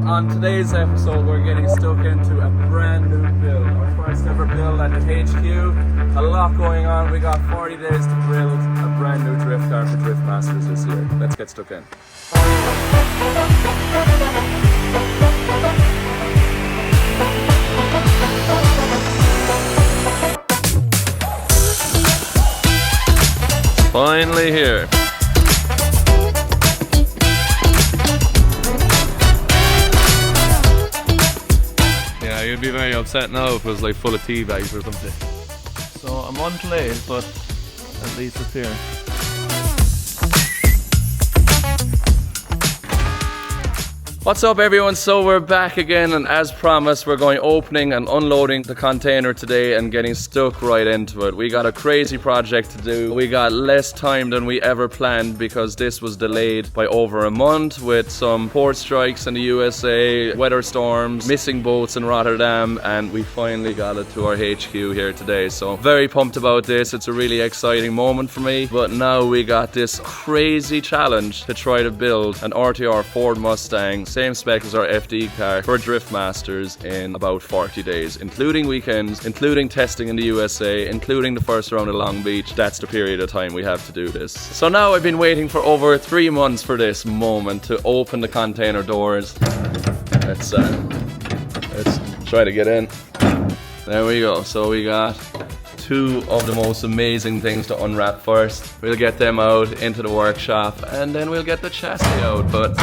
On today's episode, we're getting stuck into a brand new build. Our first ever build at the HQ. A lot going on. We got 40 days to build a brand new drift car for Drift Masters this year. Let's get stuck in. Finally here. You'd be very upset now if it was like full of tea bags or something. So a month late, but at least it's here. What's up everyone? So we're back again, and as promised we're going opening and unloading the container today and getting stuck right into it. We got a crazy project to do. We got less time than we ever planned because this was delayed by over a month with some port strikes in the USA, weather storms, missing boats in Rotterdam, and we finally got it to our HQ here today. So very pumped about this. It's a really exciting moment for me, but now we got this crazy challenge to try to build an RTR Ford Mustang, same spec as our FD car, for Drift Masters in about 40 days, including weekends, including testing in the USA, including the first round of Long Beach. That's the period of time we have to do this. So now I've been waiting for over 3 months for this moment to open the container doors. Let's try to get in. There we go. So we got two of the most amazing things to unwrap first. We'll get them out into the workshop and then we'll get the chassis out. But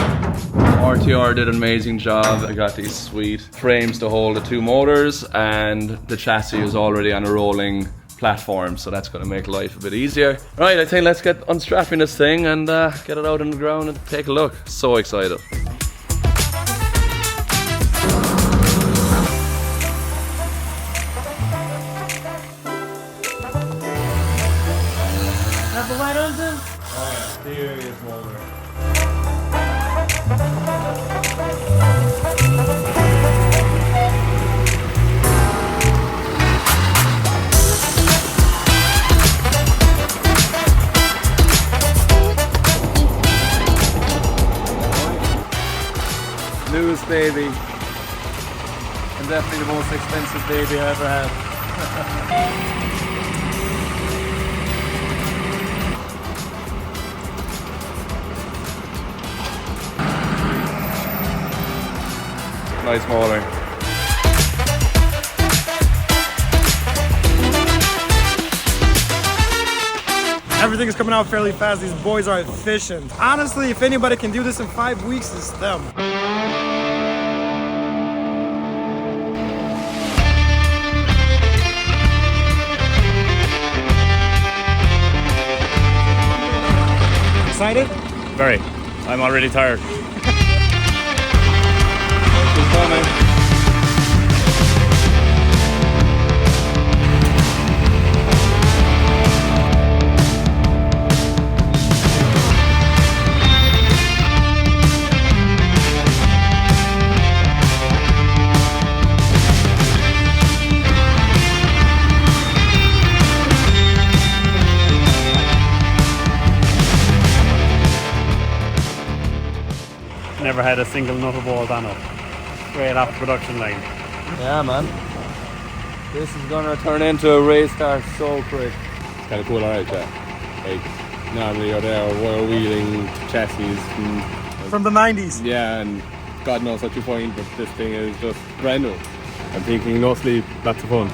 RTR did an amazing job. I got these sweet frames to hold the two motors, and the chassis is already on a rolling platform, so that's going to make life a bit easier. Right, I think let's get unstrapping this thing and get it out on the ground and take a look. So excited. Have the light on then? Oh yeah, serious motor. Newest baby, and definitely the most expensive baby I ever had. Nice motor. Everything is coming out fairly fast. These boys are efficient. Honestly, if anybody can do this in 5 weeks, it's them. Excited? Very. I'm already tired. Never had a single nutter bolt on it. Straight off the production line. Yeah, man. This is gonna turn into a race car so quick. It's kind of cool, alright, yeah. Like, normally you're there wire wheeling chassis From the 90s. yeah, and God knows what you find, but this thing is just brand new. I'm thinking no sleep, lots of fun.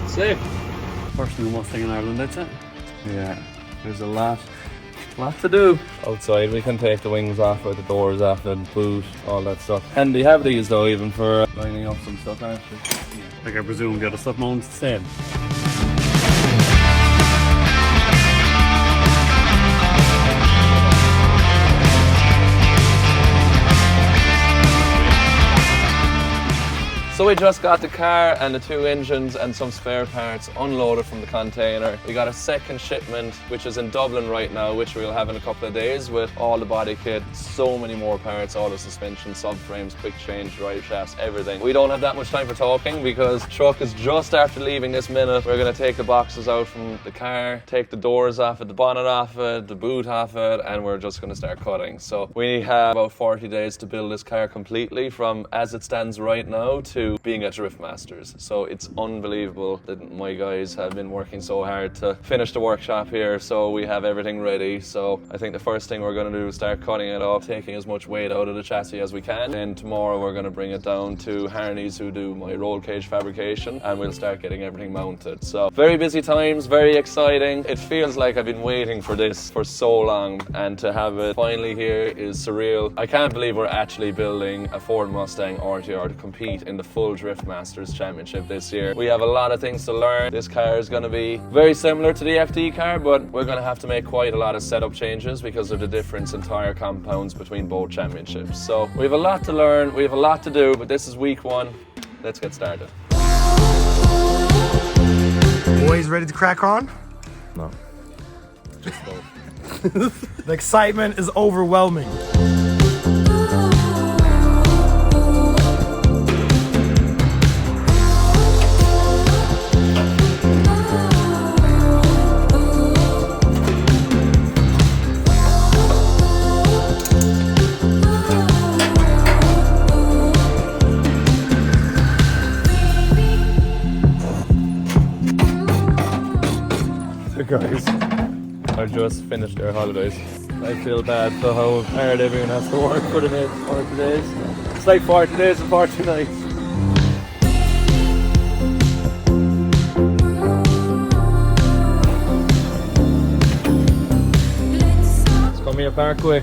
Sick. First new Mustang in Ireland, I'd say. Yeah, there's a lot to do. Outside we can take the wings off or the doors off and boot, all that stuff. And they have these though, even for lining up some stuff, actually. Like I presume the other stuff mounts the same. So we just got the car and the 2 engines and some spare parts unloaded from the container. We got a second shipment which is in Dublin right now, which we'll have in a couple of days with all the body kit, so many more parts, all the suspension, subframes, quick change, drive shafts, everything. We don't have that much time for talking because truck is just after leaving this minute. We're going to take the boxes out from the car, take the doors off it, the bonnet off it, the boot off it, and we're just going to start cutting. So we have about 40 days to build this car completely from as it stands right now to being at Drift Masters. So it's unbelievable that my guys have been working so hard to finish the workshop here, so we have everything ready. So I think the first thing we're going to do is start cutting it off, taking as much weight out of the chassis as we can. Then tomorrow we're going to bring it down to Harney's, who do my roll cage fabrication, and we'll start getting everything mounted. So very busy times, very exciting. It feels like I've been waiting for this for so long, and to have it finally here is surreal. I can't believe we're actually building a Ford Mustang RTR to compete in the full Drift Masters Championship this year. We have a lot of things to learn. This car is going to be very similar to the FD car, but we're going to have to make quite a lot of setup changes because of the difference in tyre compounds between both championships. So we have a lot to learn, we have a lot to do, but this is week 1. Let's get started. Boys, ready to crack on? No. The excitement is overwhelming. Guys, I just finished their holidays. I feel bad for how hard everyone has to work for the next 40 days. It's like 40 days and 40 nights. Let's come here, Parkway.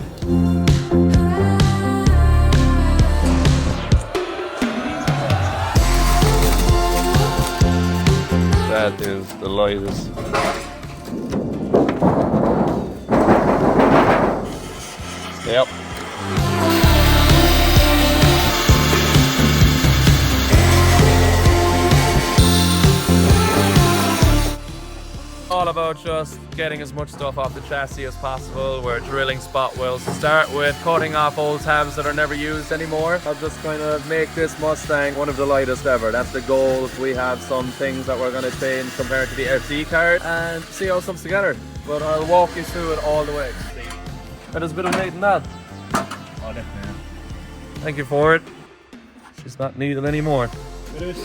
That is the lightest. Yep. All about just getting as much stuff off the chassis as possible. We're drilling spot welds to start with, cutting off old tabs that are never used anymore. I'll just kind of make this Mustang one of the lightest ever. That's the goal. We have some things that we're going to change compared to the FD car and see how it comes together. But I'll walk you through it all the way. There's a bit of weight in that. Oh, definitely. Thank you for it. It's not needed anymore. It is.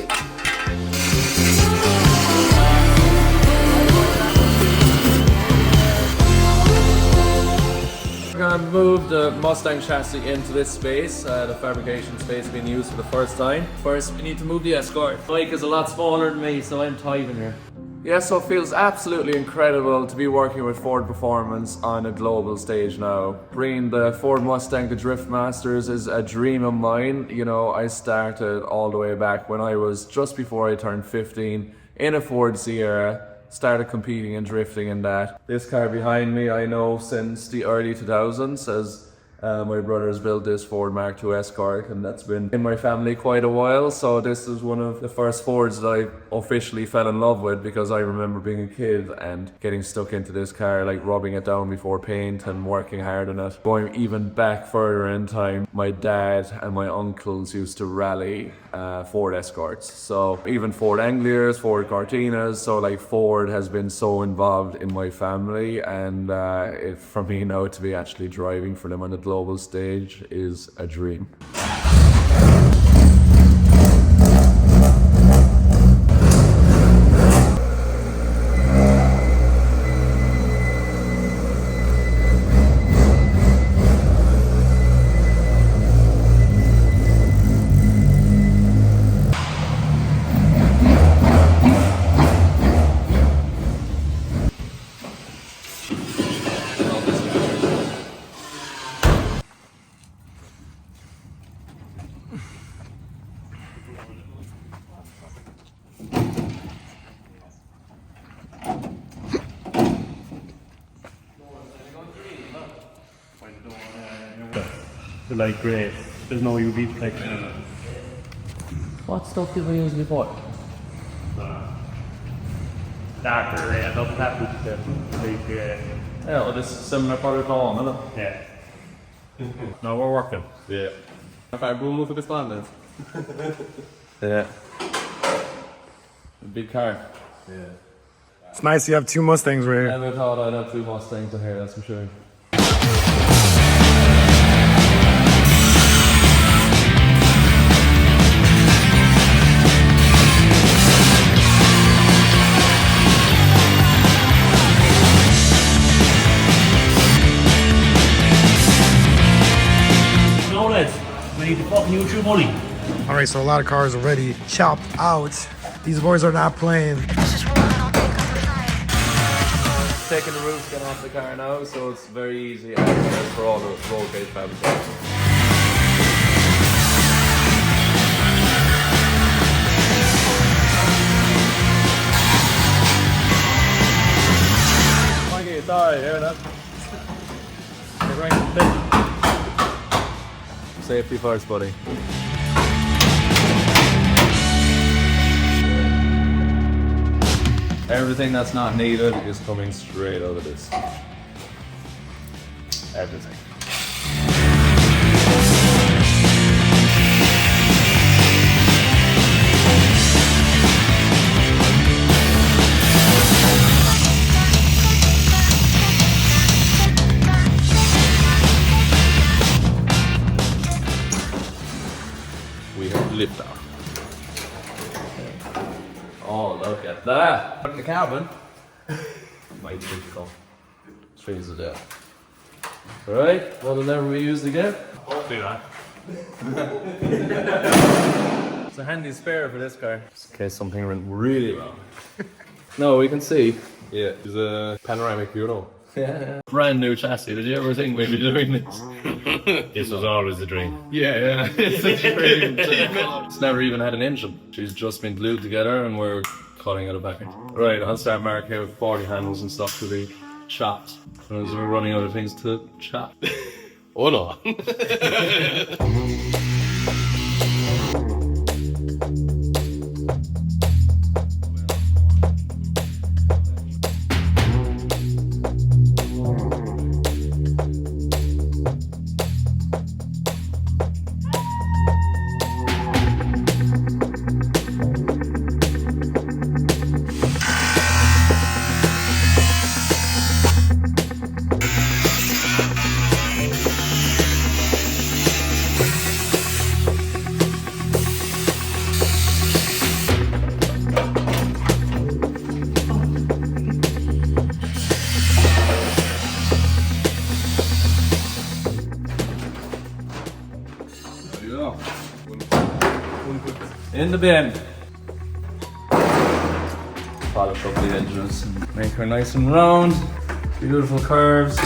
We're going to move the Mustang chassis into this space, the fabrication space being used for the first time. First, we need to move the Escort. Mike is a lot smaller than me, so I'm tight in here. Yeah, so it feels absolutely incredible to be working with Ford Performance on a global stage now. Bringing the Ford Mustang to Drift Masters is a dream of mine. You know, I started all the way back when I was just before I turned 15 in a Ford Sierra. Started competing and drifting in that. This car behind me I know since the early 2000s, as my brother's built this Ford Mark II Escort, and that's been in my family quite a while. So this is one of the first Fords that I officially fell in love with, because I remember being a kid and getting stuck into this car, like rubbing it down before paint and working hard on it. Going even back further in time, my dad and my uncles used to rally Ford Escorts. So even Ford Angliers, Ford Cortinas, so like Ford has been so involved in my family, and for me now to be actually driving for them on the global stage is a dream. They're like grey. There's no UV protection in it. What stuff did we use before? Darker, yeah, nothing happened to the big, Yeah, well, this is similar product on, isn't it? yeah. No, we're working. Yeah. If I move for this one, Yeah. a big car. It's nice you have two Mustangs right here. Never thought I'd have 2 Mustangs in here, that's for sure. No, lads, we need to fucking use your money. All right, so a lot of cars already chopped out. These boys are not playing. Taking the roof skin off the car now, so it's very easy access for all the roll cage fabrication. Mikey, sorry, hear that? Safety first, buddy. Everything that's not needed is coming straight out of this. Everything. We have liftoff. Oh, look at that! Put in the cabin. Might be difficult. Trees are dead. Alright, will it never be used again? Hopefully not. It's a handy spare for this car. Just in case something went really wrong. No, we can see. Yeah, it's a panoramic view, no? Yeah. Brand new chassis. Did you ever think we'd be doing this? This was always a dream. Yeah. It's such a dream. It's never even had an engine. She's just been glued together and we're cutting out a backer. Right, I'll start marking here with 40 handles and stuff to be chopped. As we're running out of things to chop. Oh no. In the bin. Polish up the edges and make her nice and round. Beautiful curves.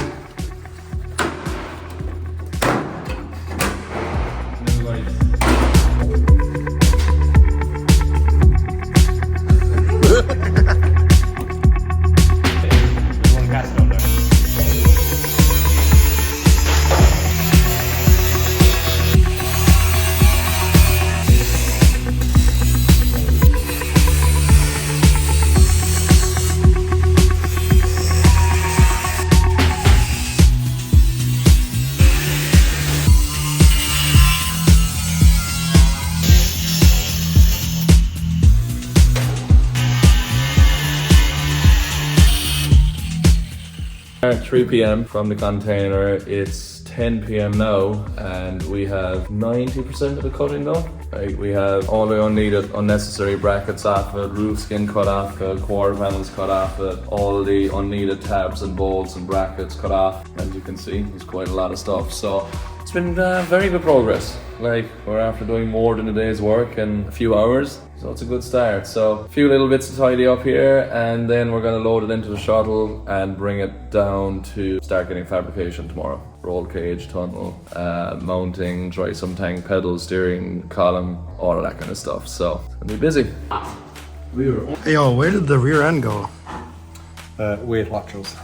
At 3 p.m. from the container, it's 10 p.m. now, and we have 90% of the cutting done. Right, we have all the unneeded, unnecessary brackets off it, roof skin cut off it, quarter panels cut off it, all the unneeded tabs and bolts and brackets cut off. As you can see, there's quite a lot of stuff. So it's been very good progress. Like, we're after doing more than a day's work in a few hours. So it's a good start. So a few little bits to tidy up here, and then we're going to load it into the shuttle and bring it down to start getting fabrication tomorrow. Roll cage, tunnel, mounting, dry some tank, pedal, steering column, all of that kind of stuff. So it's going to be busy. Hey, yo, where did the rear end go? Weight Watchers.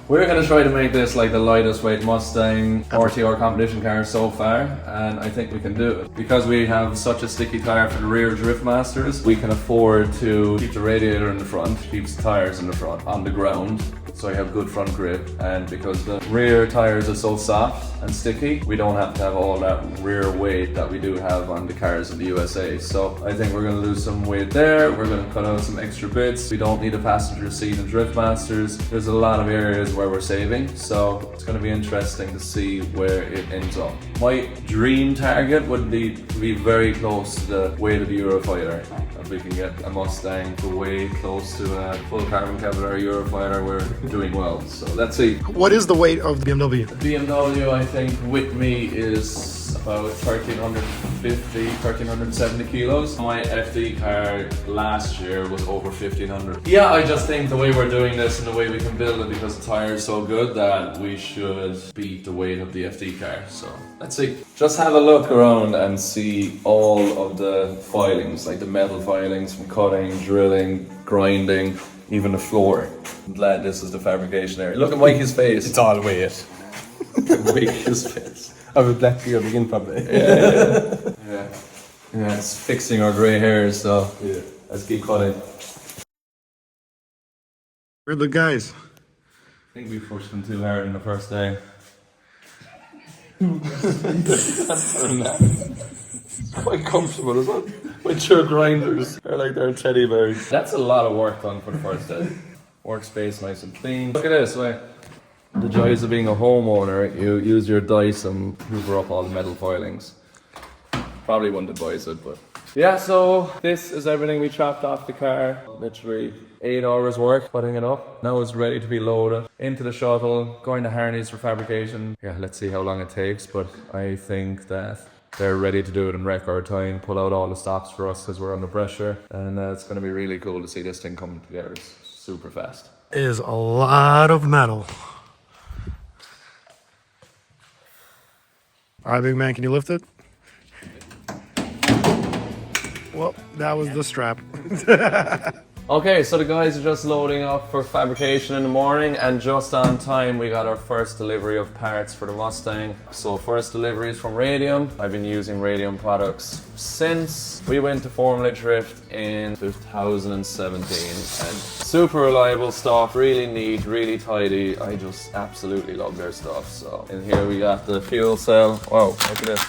We're going to try to make this like the lightest weight Mustang RTR competition car so far, and I think we can do it. Because we have such a sticky tire for the rear drift masters, we can afford to keep the radiator in the front, keeps the tires in the front on the ground, so you have good front grip. And because the rear tires are so soft and sticky, we don't have to have all that rear weight that we do have on the cars in the USA. So I think we're going to lose some weight there. We're going to cut out some extra bits. We don't need a passenger seat in drift masters. There's a lot of areas where we're saving, so it's going to be interesting to see where it ends up. My dream target would be to be very close to the weight of the Eurofighter. If we can get a Mustang to weigh close to a full carbon Cavalier Eurofighter, we're doing well. So let's see. What is the weight of the BMW? The BMW, I think, with me is about 1,350, 1,370 kilos. My FD car last year was over 1,500. Yeah, I just think the way we're doing this and the way we can build it, because the tire is so good, that we should beat the weight of the FD car. So let's see. Just have a look around and see all of the filings, like the metal filings from cutting, drilling, grinding, even the floor. I'm glad this is the fabrication area. Look at Mikey's face. It's all weight. Mikey's face. I have a black beard again probably. Yeah, it's fixing our grey hairs, so yeah. Let's keep cutting. Where are the guys? I think we pushed them too hard in the first day. Quite comfortable, isn't it? With your grinders, they're like they're teddy bears. That's a lot of work done for the first day. Workspace nice and clean. Look at this, wait. The joys of being a homeowner, you use your dice and hoover up all the metal filings. Probably wouldn't advise it, but... Yeah, so this is everything we chopped off the car. Literally 8 hours work putting it up. Now it's ready to be loaded into the shuttle, going to Harney's for fabrication. Yeah, let's see how long it takes, but I think that they're ready to do it in record time, pull out all the stops for us because we're under pressure, and it's going to be really cool to see this thing come together. It's super fast. It is a lot of metal. All right, big man, can you lift it? Well, that was the strap. Okay, so the guys are just loading up for fabrication in the morning, and just on time we got our first delivery of parts for the Mustang. So first deliveries from Radium. I've been using Radium products since we went to Formula Drift in 2017, and super reliable stuff, really neat, really tidy. I just absolutely love their stuff. So in here we got the fuel cell. Wow, look at this.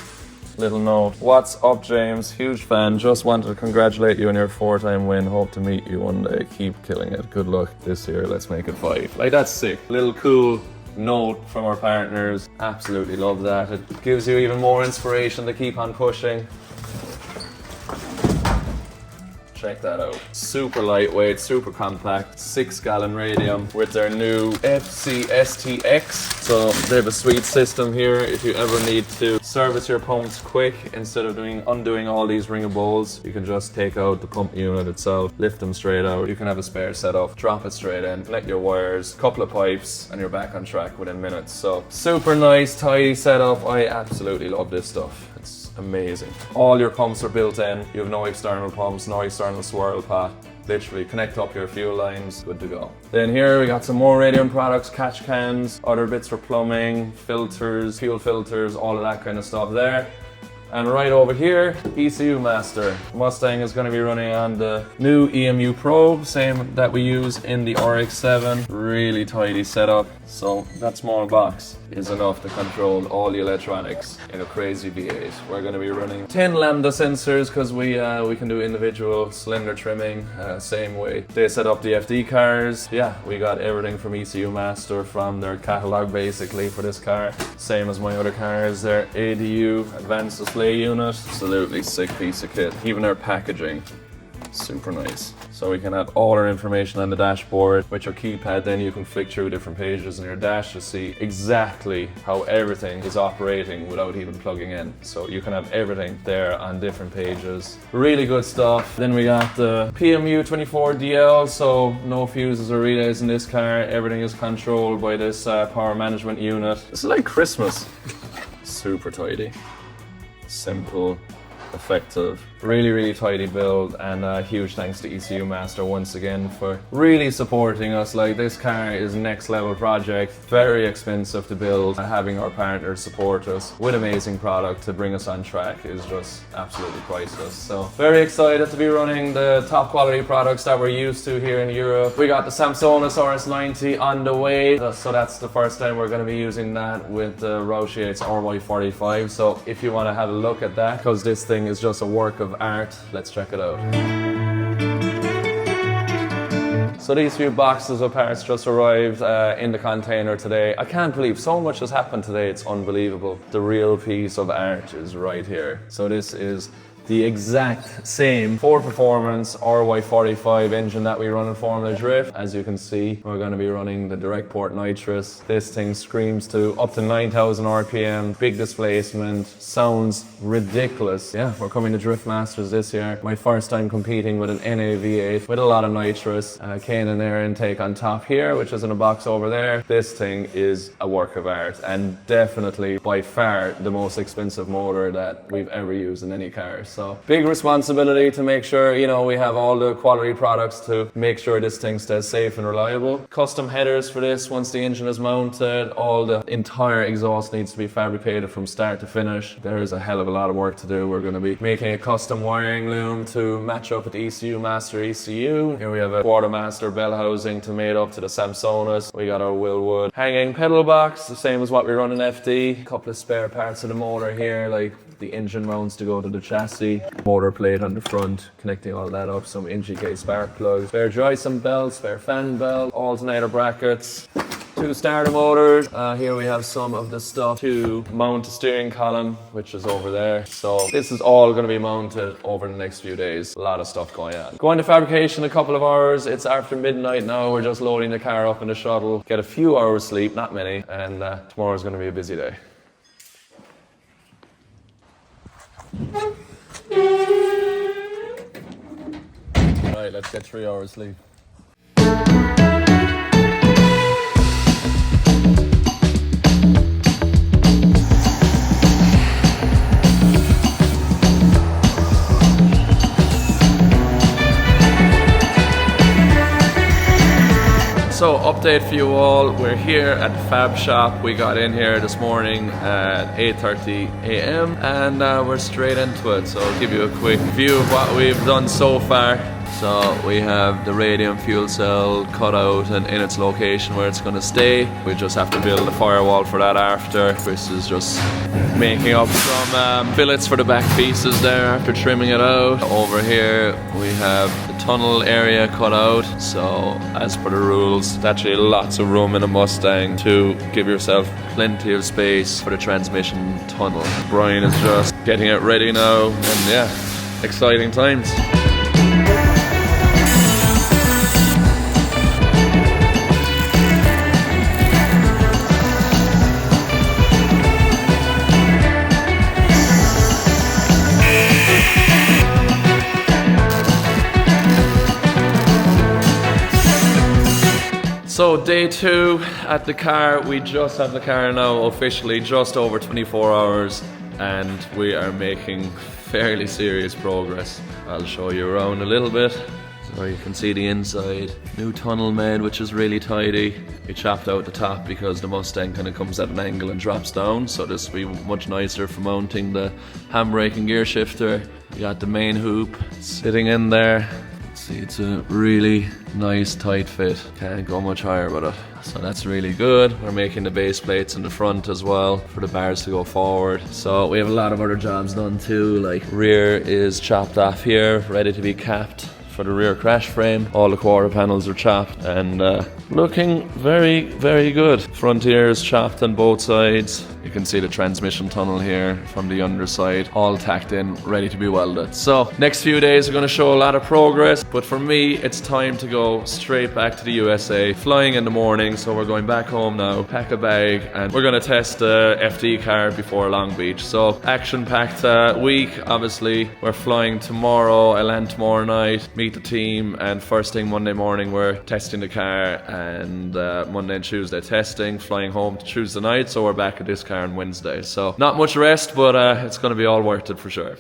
Little note. What's up, James? Huge fan. Just wanted to congratulate you on your 4-time win. Hope to meet you one day. Keep killing it. Good luck this year. Let's make it 5. Like, that's sick. Little cool note from our partners. Absolutely love that. It gives you even more inspiration to keep on pushing. Check that out. Super lightweight, super compact, 6-gallon Radium with their new FCSTX. So they have a sweet system here if you ever need to service your pumps quick. Instead of undoing all these ring of bolts, you can just take out the pump unit itself, lift them straight out. You can have a spare set off, drop it straight in, connect your wires, couple of pipes, and you're back on track within minutes. So super nice, tidy setup. I absolutely love this stuff. It's amazing. All your pumps are built in. You have no external pumps, no external swirl pot. Literally connect up your fuel lines, good to go. Then here we got some more Radium products, catch cans, other bits for plumbing, filters, fuel filters, all of that kind of stuff there. And right over here, ECU Master. Mustang is going to be running on the new EMU Pro, same that we use in the RX-7. Really tidy setup. So that small box is enough to control all the electronics in a crazy V8. We're going to be running 10 lambda sensors because we can do individual cylinder trimming, same way they set up the FD cars. Yeah, we got everything from ECU Master from their catalog basically for this car. Same as my other cars, their ADU advanced display unit. Absolutely sick piece of kit. Even their packaging, super nice. So we can have all our information on the dashboard. With your keypad, then you can flick through different pages in your dash to see exactly how everything is operating without even plugging in. So you can have everything there on different pages. Really good stuff. Then we got the PMU 24DL, so no fuses or relays in this car. Everything is controlled by this power management unit. It's like Christmas. Super tidy. Simple. effective. Really tidy build, and a huge thanks to ECU Master once again for really supporting us. Like, this car is next level project, very expensive to build. Having our partners support us with amazing product to bring us on track is just absolutely priceless. So very excited to be running the top quality products that we're used to here in Europe. We got the Samsonite RS90 on the way, so that's the first time we're going to be using that with the Roush Yates RY45. So if you want to have a look at that, because this thing is just a work of art, let's check it out. So these few boxes of parts just arrived in the container today. I can't believe so much has happened today, it's unbelievable. The real piece of art is right here. So this is the exact same Ford Performance RY45 engine that we run in Formula Drift. As you can see, we're going to be running the direct port nitrous. This thing screams to up to 9,000 RPM, big displacement, sounds ridiculous. Yeah, we're coming to Drift Masters this year. My first time competing with an NA V8 with a lot of nitrous. K&N air intake on top here, which is in a box over there. This thing is a work of art, and definitely by far the most expensive motor that we've ever used in any car. So big responsibility to make sure, you know, we have all the quality products to make sure this thing stays safe and reliable. Custom headers for this once the engine is mounted. All the entire exhaust needs to be fabricated from start to finish. There is a hell of a lot of work to do. We're going to be making a custom wiring loom to match up with the ECU Master ECU. Here we have a Quartermaster bell housing to mate up to the Samsonite. We got our Willwood hanging pedal box, the same as what we run in FD. A couple of spare parts of the motor here, like the engine mounts to go to the chassis, motor plate on the front, connecting all that up, some NGK spark plugs, spare Joyson belt, spare fan belt, alternator brackets, 2 starter motors. Here we have some of the stuff to mount the steering column, which is over there. So this is all going to be mounted over the next few days. A lot of stuff going on. Going to fabrication in a couple of hours. It's after midnight now. We're just loading the car up in the shuttle. Get a few hours sleep, not many, and tomorrow's going to be a busy day. Alright, let's get 3 hours sleep. So, update for you all, we're here at the Fab Shop. We got in here this morning at 8:30 a.m. and we're straight into it. So I'll give you a quick view of what we've done so far. So we have the radium fuel cell cut out and in its location where it's going to stay. We just have to build a firewall for that after. Chris is just making up some fillets for the back pieces there after trimming it out. Over here we have the tunnel area cut out. So as per the rules, there's actually lots of room in a Mustang to give yourself plenty of space for the transmission tunnel. Brian is just getting it ready now, and yeah, exciting times. So day 2 at the car. We just have the car now officially just over 24 hours and we are making fairly serious progress. I'll show you around a little bit. So you can see the inside. New tunnel made, which is really tidy. We chopped out the top because the Mustang kind of comes at an angle and drops down, so this will be much nicer for mounting the handbrake and gear shifter. We got the main hoop sitting in there. See, it's a really nice tight fit. Can't go much higher with it. So that's really good. We're making the base plates in the front as well for the bars to go forward. So we have a lot of other jobs done too, like rear is chopped off here, ready to be capped for the rear crash frame. All the quarter panels are chopped and looking very, very good. Front ear is chopped on both sides. You can see the transmission tunnel here from the underside, all tacked in, ready to be welded. So next few days are going to show a lot of progress, but for me it's time to go straight back to the USA. Flying in the morning, so we're going back home now, pack a bag, and we're going to test the FD car before Long Beach. So action-packed week, obviously. We're flying tomorrow, I land tomorrow night, meet the team, and first thing Monday morning we're testing the car, and Monday and Tuesday testing, flying home to Tuesday night, so we're back at this car on Wednesday. So not much rest, but it's going to be all worth it for sure.